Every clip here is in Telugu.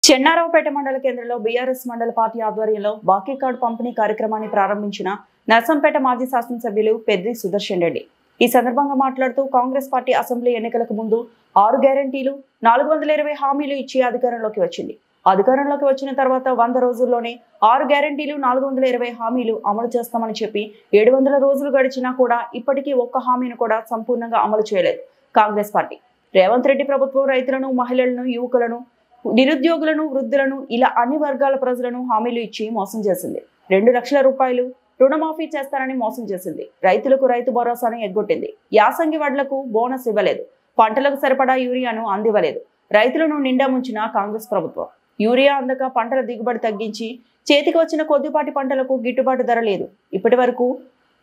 చెన్నారావుపేట మండల కేంద్రంలో బీఆర్ఎస్ మండల పార్టీ ఆధ్వర్యంలో బాకీ కార్డు పంపిణీ కార్యక్రమాన్ని ప్రారంభించిన నర్సంపేట మాజీ శాసనసభ్యులు పెద్ది సుదర్శన్ రెడ్డి ఈ సందర్భంగా మాట్లాడుతూ కాంగ్రెస్ పార్టీ అసెంబ్లీ ఎన్నికలకు ముందు 6 గ్యారెంటీలు 420 హామీలు ఇచ్చి అధికారంలోకి వచ్చింది. అధికారంలోకి వచ్చిన తర్వాత 100 రోజుల్లోనే 6 గ్యారెంటీలు 420 హామీలు అమలు చేస్తామని చెప్పి 700 రోజులు గడిచినా కూడా ఇప్పటికీ ఒక్క హామీని కూడా సంపూర్ణంగా అమలు చేయలేదు. కాంగ్రెస్ పార్టీ రేవంత్ రెడ్డి ప్రభుత్వం రైతులను, మహిళలను, యువకులను, నిరుద్యోగులను, వృద్ధులను ఇలా అన్ని వర్గాల ప్రజలను హామీలు ఇచ్చి మోసం చేసింది. 2 లక్షల రూపాయలు రుణమాఫీ చేస్తారని మోసం చేసింది. రైతులకు రైతు భరోసాను ఎగ్గొట్టింది. యాసంగి వడ్లకు బోనస్ ఇవ్వలేదు. పంటలకు సరిపడా యూరియాను అందివ్వలేదు. రైతులను నిండా ముంచిన కాంగ్రెస్ ప్రభుత్వం యూరియా అందక పంటల దిగుబడి తగ్గించి చేతికి వచ్చిన కొద్దిపాటి పంటలకు గిట్టుబాటు ధర లేదు. ఇప్పటి వరకు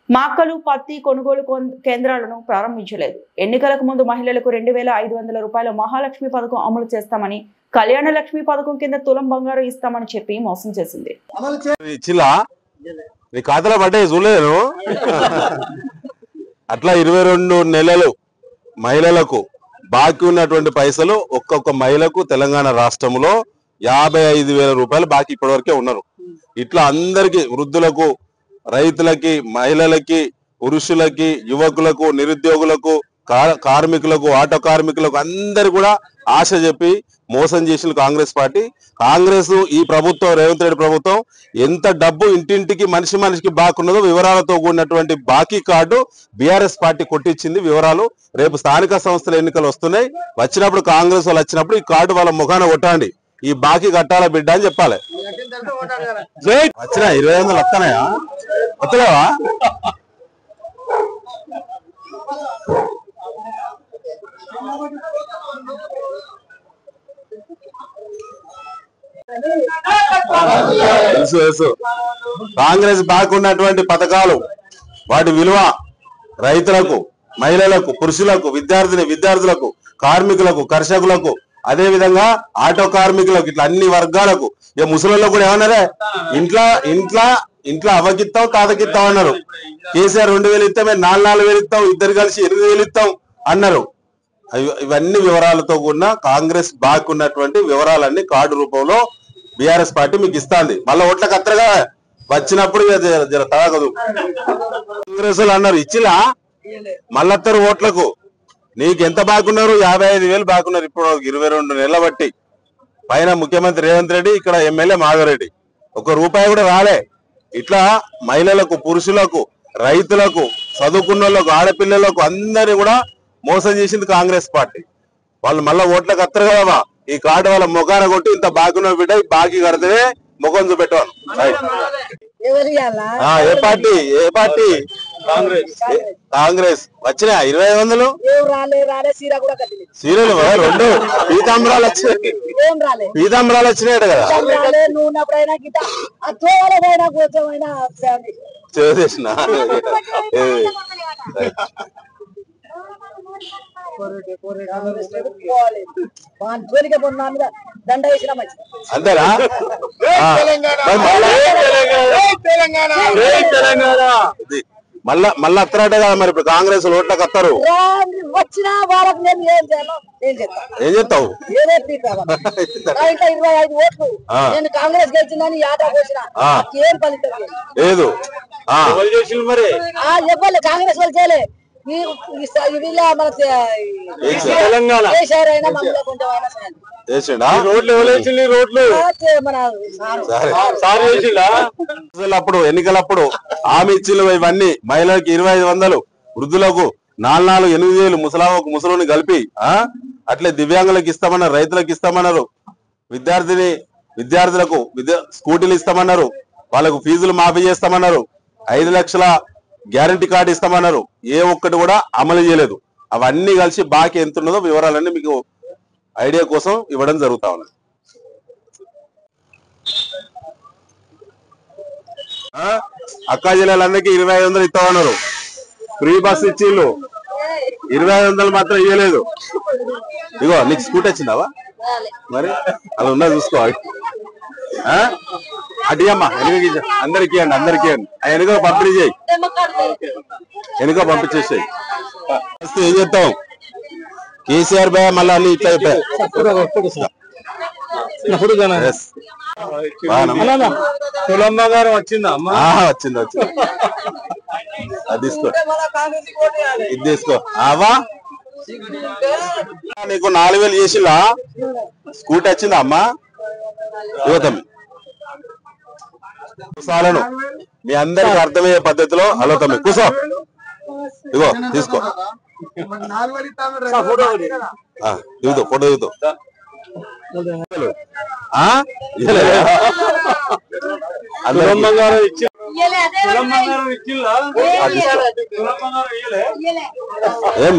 మాక్కలు, పత్తి కొనుగోలు కేంద్రాలను ప్రారంభించలేదు. ఎన్నికలకు ముందు మహిళలకు 2500 రూపాయల మహాలక్ష్మి పథకం అమలు చేస్తామని, కళ్యాణ లక్ష్మి పథకం కింద తులం బంగారు ఇస్తామని చెప్పి మోసం చేసింది. అట్లా 22 నెలలు మహిళలకు బాకీ ఉన్నటువంటి పైసలు ఒక్కొక్క మహిళకు తెలంగాణ రాష్ట్రంలో 55,000 రూపాయలు బాకీ ఇప్పటివరకే ఉన్నారు. ఇట్లా అందరికి, వృద్ధులకు, రైతులకి, మహిళలకి, పురుషులకి, యువకులకు, నిరుద్యోగులకు, కార్మికులకు, ఆటో కార్మికులకు అందరు కూడా ఆశ చెప్పి మోసం చేసిన కాంగ్రెస్ పార్టీ. కాంగ్రెస్ ఈ ప్రభుత్వం, రేవంత్ రెడ్డి ప్రభుత్వం ఎంత డబ్బు ఇంటింటికి మనిషికి బాకున్నదో వివరాలతో కూడినటువంటి బాకీ కార్డు బీఆర్ఎస్ పార్టీ కొట్టించింది. వివరాలు రేపు స్థానిక సంస్థల ఎన్నికలు వస్తున్నాయి. వచ్చినప్పుడు కాంగ్రెస్ వాళ్ళు వచ్చినప్పుడు ఈ కార్డు వాళ్ళ ముఖాన కొట్టండి, ఈ బాకీ కట్టాల బిడ్డ అని చెప్పాలి. వచ్చినా 2500 వస్తున్నాయా? వస్తలేవా? తెలుసు. కాంగ్రెస్ బాగున్నటువంటి పథకాలు, వాటి విలువ రైతులకు, మహిళలకు, పురుషులకు, విద్యార్థులకు, కార్మికులకు, కర్షకులకు, అదే విధంగా ఆటో కార్మికులకు, ఇట్లా అన్ని వర్గాలకు. ఇక ముసలిలో కూడా ఏమన్నారే, ఇంట్లో అవగిత్తాం తాతకిత్తాం అన్నారు. కేసీఆర్ 2000 ఇస్తామే, 4,000 ఇస్తాం, ఇద్దరు కలిసి 8,000 ఇస్తాం అన్నారు. ఇవన్నీ వివరాలతో కూడిన కాంగ్రెస్ బాగున్నటువంటి వివరాలన్నీ కార్డు రూపంలో బీఆర్ఎస్ పార్టీ మీకు ఇస్తాంది. మళ్ళీ ఓట్ల కత్తరగా వచ్చినప్పుడు జర తాగదు. కాంగ్రెస్ అన్నారు ఇచ్చిలా, మళ్ళొత్తరు ఓట్లకు. నీకు ఎంత బాగున్నారు? 55,000 బాగున్నారు. ఇప్పుడు 22 నెలల బట్టి పైన ముఖ్యమంత్రి రేవంత్ రెడ్డి, ఇక్కడ ఎమ్మెల్యే మాధవరెడ్డి, 1 రూపాయి కూడా రాలే. ఇట్లా మహిళలకు, పురుషులకు, రైతులకు, చదువుకున్న వాళ్ళకు, ఆడపిల్లలకు అందరినీ కూడా మోసం చేసింది కాంగ్రెస్ పార్టీ. వాళ్ళు మళ్ళీ ఓట్లకు అత్తరు కదా, ఈ కార్డు వాళ్ళ ముఖాన కొట్టి ఇంత బాగున్న బిడ్డ బాకీ కడితేనే ముఖం చూపెట్టవాలి. ఏ పార్టీ? కాంగ్రెస్. వచ్చినా 2500 సీరియల్ 2 పీతాంబరాలు వచ్చినాయి. పీతాంబరాలు వచ్చినాయట కదా. చేసిన అంతేనా? మళ్ళా అత్తరాట కదా మరి. ఇప్పుడు కాంగ్రెస్ ఓట్లకు అత్తరు. వచ్చిన వాళ్ళకి నేను ఏం చెప్తావు? 25 ఓట్లు నేను కాంగ్రెస్ గెలిచిందని యాదవ్ వచ్చిన ఏం ఫలితం లేదు. మరి ఇవ్వాలి, కాంగ్రెస్ వాళ్ళు చేయలే. అప్పుడు ఎన్నికలప్పుడు హామీ ఇచ్చిలు ఇవన్నీ మహిళలకు 2500, వృద్ధులకు 4,800, ముసలోని కలిపి అట్లే దివ్యాంగులకు ఇస్తామన్నారు, రైతులకు ఇస్తామన్నారు, విద్యార్థులకు స్కూటీలు ఇస్తామన్నారు, వాళ్ళకు ఫీజులు మాఫీ చేస్తామన్నారు, 5 లక్షల గ్యారంటీ కార్డు ఇస్తామన్నారు. ఏ ఒక్కటి కూడా అమలు చేయలేదు. అవన్నీ కలిసి బాకీ ఎంత ఉన్నదో వివరాలన్నీ మీకు ఐడియా కోసం ఇవ్వడం జరుగుతా ఉన్నది. అక్కా జిల్లాలందరికీ 2500 ఇస్తామన్నారు. ఫ్రీ బస్ ఇచ్చిళ్ళు, 2500 మాత్రం ఇవ్వలేదు. ఇగో నీకు స్కూటీ వచ్చిందావా? మరి అలా ఉన్నా చూసుకోవాలి. అటు అమ్మా వెనుక అందరికి ఇవ్వండి. వెనుక పంపిణీ చేయి, వెనుక పంపించేసాయి. ఏం చేస్తాం? కేసీఆర్ భయ మళ్ళీ ఇట్లా Yes. బాగానమ్మా? తులం బంగారం వచ్చిందా అమ్మ? వచ్చింది అది తీసుకో, ఇది తీసుకో. అవా నీకు 4000 చేసిలా స్కూటీ వచ్చిందా అమ్మా? యువతమ్మి కుసాలను మీ అందరికి అర్థమయ్యే పద్ధతిలో హలో తమ్మి కూసో, ఇగో తీసుకో, దిగుతూ ఫోటో దిగుతూ.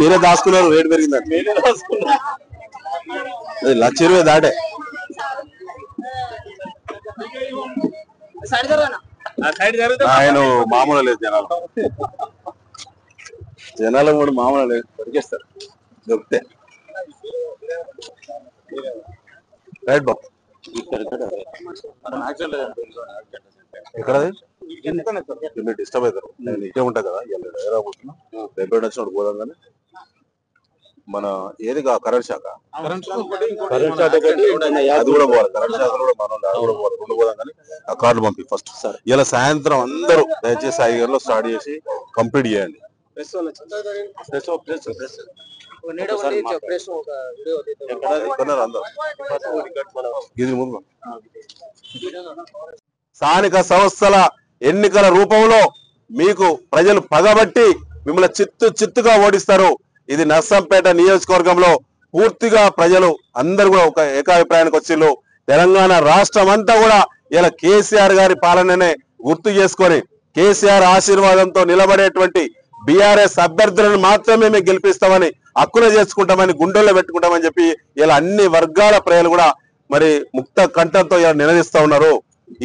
మీరే దాచుకున్నారు, రేటు పెరిగిందండి. 1,20,000 దాటే. ఆయన మామూలు లేదు జనాలు కూడా మామూలు లేదు, దొరికేస్తారు దొరికితే. రైట్ బాబు ఎక్కడ డిస్టర్బ్ అవుతారు, నేను ఇటే ఉంటా కదా, పోతున్నా రేపు వచ్చినప్పుడు పోదాం. కానీ మన ఏది కరెంట్ శాఖ అది కూడా పోవాలి, కరెంట్ శాఖ కూడా మనం కూడా పోవాలి, రెండు పోదాం. కానీ ఆ కార్డు పంపి ఫస్ట్. ఇలా సాయంత్రం అందరూ దయచేసి 5 గంటలు స్టార్ట్ చేసి కంప్లీట్ చేయండి. స్థానిక సంస్థల ఎన్నికల రూపంలో మీకు ప్రజలు పగబట్టి మిమ్మల్ని చిత్తుగా ఓడిస్తారు. ఇది నర్సంపేట నియోజకవర్గంలో పూర్తిగా ప్రజలు అందరూ కూడా ఒక ఏకాభిప్రాయానికి వచ్చిండ్రు. తెలంగాణ రాష్ట్రం అంతా కూడా ఇలా కేసీఆర్ గారి పాలననే గుర్తు చేసుకొని కేసీఆర్ ఆశీర్వాదంతో నిలబడేటువంటి బీఆర్ఎస్ అభ్యర్థులను మాత్రమే మేము గెలిపిస్తామని, హక్కున చేసుకుంటామని, గుండెల్లో పెట్టుకుంటామని చెప్పి ఇలా అన్ని వర్గాల ప్రజలు కూడా మరి ముక్త కంఠంతో ఇలా నిలదీస్తా ఉన్నారు.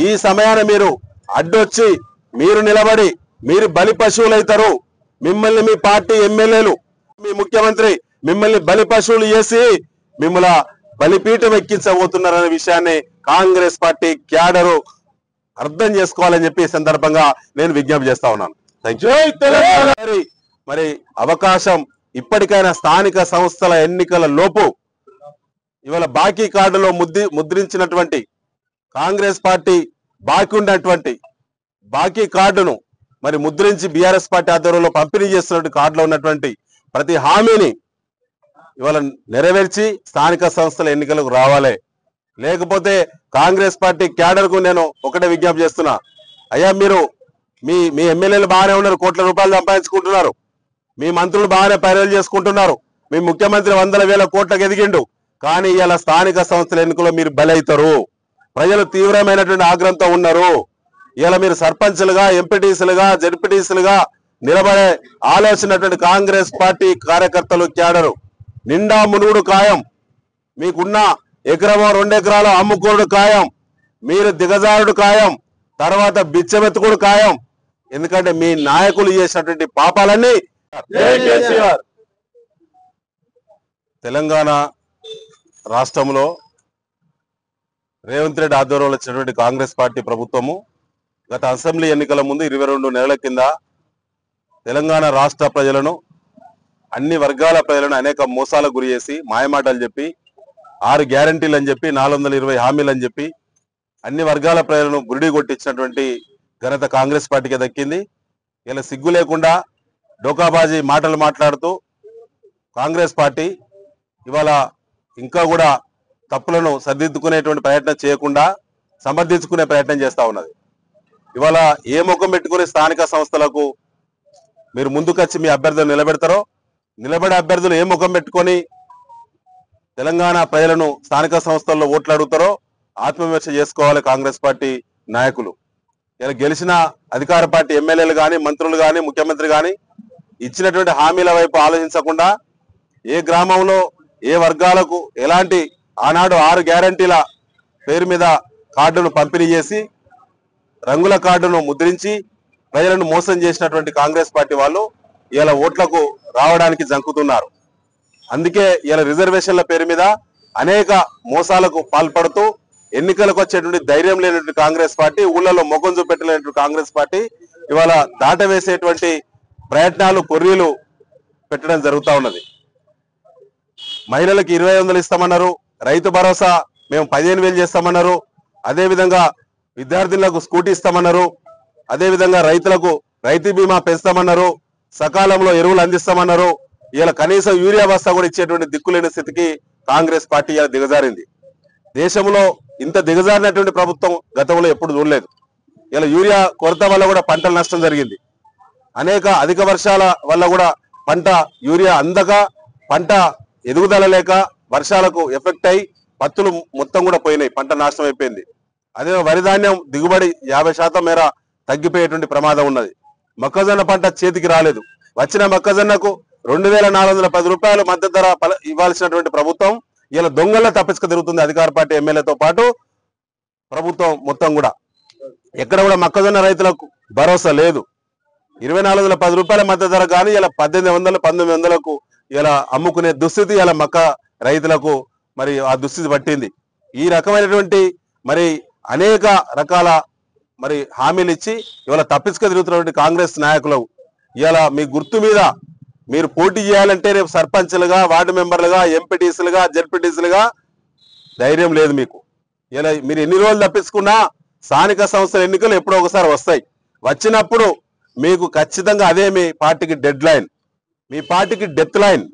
ఈ సమయాన్ని మీరు అడ్డొచ్చి మీరు నిలబడి మీరు బలి పశువులు అవుతారు. మిమ్మల్ని మీ పార్టీ ఎమ్మెల్యేలు, మీ ముఖ్యమంత్రి మిమ్మల్ని బలి పశువులు చేసి మిమ్మల్ని బలిపీఠం ఎక్కించబోతున్నారనే విషయాన్ని కాంగ్రెస్ పార్టీ క్యాడరు అర్థం చేసుకోవాలని చెప్పి ఈ సందర్భంగా నేను విజ్ఞప్తి చేస్తా ఉన్నాను. మరి అవకాశం ఇప్పటికైనా స్థానిక సంస్థల ఎన్నికల లోపు ఇవాళ బాకీ కార్డులో ముద్రించినటువంటి కాంగ్రెస్ పార్టీ బాకీ ఉన్నటువంటి బాకీ కార్డును మరి ముద్రించి బీఆర్ఎస్ పార్టీ ఆధ్వర్యంలో పంపిణీ చేస్తున్నటువంటి కార్డులో ఉన్నటువంటి ప్రతి హామీని ఇవాళ నెరవేర్చి స్థానిక సంస్థల ఎన్నికలకు రావాలి. లేకపోతే కాంగ్రెస్ పార్టీ క్యాడర్కు నేను ఒకటే విజ్ఞప్తి చేస్తున్నా, అయ్యా మీరు మీ ఎమ్మెల్యేలు బాగానే ఉన్నారు, కోట్ల రూపాయలు సంపాదించుకుంటున్నారు, మీ మంత్రులు బాగానే పైరలు చేసుకుంటున్నారు, మీ ముఖ్యమంత్రి 100,000 కోట్లకు ఎదిగిండు. కానీ ఇలా స్థానిక సంస్థల ఎన్నికల్లో మీరు బలైతారు. ప్రజలు తీవ్రమైనటువంటి ఆగ్రహంతో ఉన్నారు. ఇలా మీరు సర్పంచ్లుగా, ఎంపీటీసీలుగా, జడ్పీటీసీలుగా నిలబడే ఆలోచనటువంటి కాంగ్రెస్ పార్టీ కార్యకర్తలు క్యాడరు నిండా మునుగుడు ఖాయం. మీకున్న ఎకరమో 2 ఎకరాలు అమ్ముకోడు ఖాయం. మీరు దిగజారుడు ఖాయం. తర్వాత బిచ్చమెత్తుకుడు ఖాయం. ఎందుకంటే మీ నాయకులు చేసినటువంటి పాపాలన్నీ తెలంగాణ రాష్ట్రంలో రేవంత్ రెడ్డి ఆధ్వర్యంలో వచ్చినటువంటి కాంగ్రెస్ పార్టీ ప్రభుత్వము గత అసెంబ్లీ ఎన్నికల ముందు 22 నెలల కింద తెలంగాణ రాష్ట్ర ప్రజలను, అన్ని వర్గాల ప్రజలను అనేక మోసాలకు గురి చేసి మాయమాటలు చెప్పి 6 గ్యారంటీలు అని చెప్పి 420 హామీలు అని చెప్పి అన్ని వర్గాల ప్రజలను గురిడి కొట్టించినటువంటి ఘనత కాంగ్రెస్ పార్టీకి దక్కింది. ఇలా సిగ్గు లేకుండా డోకాబాజీ మాటలు మాట్లాడుతూ కాంగ్రెస్ పార్టీ ఇవాళ ఇంకా కూడా తప్పులను సరిదిద్దుకునేటువంటి ప్రయత్నం చేయకుండా సమర్థించుకునే ప్రయత్నం చేస్తా ఉన్నది. ఇవాళ ఏ ముఖం పెట్టుకుని స్థానిక సంస్థలకు మీరు ముందుకొచ్చి మీ అభ్యర్థులు నిలబెడతారో, నిలబడే అభ్యర్థులు ఏ ముఖం పెట్టుకొని తెలంగాణ ప్రజలను స్థానిక సంస్థల్లో ఓట్లు అడుగుతారో ఆత్మవిమర్శ చేసుకోవాలి కాంగ్రెస్ పార్టీ నాయకులు. ఇలా గెలిచిన అధికార పార్టీ ఎమ్మెల్యేలు కానీ, మంత్రులు కానీ, ముఖ్యమంత్రి కానీ ఇచ్చినటువంటి హామీల వైపు ఆలోచించకుండా ఏ గ్రామంలో ఏ వర్గాలకు ఎలాంటి ఆనాడు 6 గ్యారంటీల పేరు మీద కార్డును పంపిణీ చేసి రంగుల కార్డును ముద్రించి ప్రజలను మోసం చేసినటువంటి కాంగ్రెస్ పార్టీ వాళ్ళు ఇలా ఓట్లకు రావడానికి జంకుతున్నారు. అందుకే ఇలా రిజర్వేషన్ల పేరు మీద అనేక మోసాలకు పాల్పడుతూ ఎన్నికలకు వచ్చేటువంటి ధైర్యం లేనటువంటి కాంగ్రెస్ పార్టీ, ఊళ్ళలో మొఖం చూపెట్టలేనటువంటి కాంగ్రెస్ పార్టీ ఇవాళ దాటవేసేటువంటి ప్రయత్నాలు, కొర్రీలు పెట్టడం జరుగుతూ ఉన్నది. మహిళలకు 2,500 ఇస్తామన్నారు, రైతు భరోసా మేము 15,000 చేస్తామన్నారు. అదేవిధంగా విద్యార్థులకు స్కూటీ ఇస్తామన్నారు. అదేవిధంగా రైతులకు రైతు బీమా పెంచుతామన్నారు. సకాలంలో ఎరువులు అందిస్తామన్నారు. ఇలా కనీసం యూరియా బస్తా కూడా ఇచ్చేటువంటి దిక్కులేని స్థితికి కాంగ్రెస్ పార్టీ ఇలా దిగజారింది. దేశంలో ఇంత దిగజారినటువంటి ప్రభుత్వం గతంలో ఎప్పుడు చూడలేదు. ఇలా యూరియా కొరత వల్ల కూడా పంటల నష్టం జరిగింది. అనేక అధిక వర్షాల వల్ల కూడా పంట యూరియా అందక పంట ఎదుగుదల లేక వర్షాలకు ఎఫెక్ట్ అయి పత్తులు మొత్తం కూడా పోయినాయి. పంట నాశనం అయిపోయింది. అదే వరి ధాన్యం దిగుబడి 50% మేర తగ్గిపోయేటువంటి ప్రమాదం ఉన్నది. మొక్కజొన్న పంట చేతికి రాలేదు. వచ్చిన మొక్కజొన్నకు 2,410 రూపాయలు మద్దతు ధర ఇవ్వాల్సినటువంటి ప్రభుత్వం ఇలా దొంగల్లో తప్పించుకు తిరుగుతుంది. అధికార పార్టీ ఎమ్మెల్యేతో పాటు ప్రభుత్వం మొత్తం కూడా ఎక్కడ కూడా మొక్కజొన్న రైతులకు భరోసా లేదు. 2,410 రూపాయల మద్దతు ధర కానీ ఇలా 1,800 1,900కు ఇలా అమ్ముకునే దుస్థితి ఇలా మక్క రైతులకు మరి ఆ దుస్థితి పట్టింది. ఈ రకమైనటువంటి మరి అనేక రకాల మరి హామీలు ఇచ్చి ఇవాళ తప్పించుకు తిరుగుతున్నటువంటి కాంగ్రెస్ నాయకులు ఇవాళ మీ గుర్తు మీద మీరు పోటీ చేయాలంటే రేపు సర్పంచ్లుగా, వార్డు మెంబర్లుగా, ఎంపీటీసీలుగా, జెడ్పీటీసీలుగా ధైర్యం లేదు మీకు. ఇలా మీరు ఎన్ని రోజులు తప్పించుకున్నా స్థానిక సంస్థల ఎన్నికలు ఎప్పుడో ఒకసారి వస్తాయి. వచ్చినప్పుడు మీకు ఖచ్చితంగా అదే మీ పార్టీకి డెడ్ లైన్, మీ పార్టీకి డెత్ లైన్.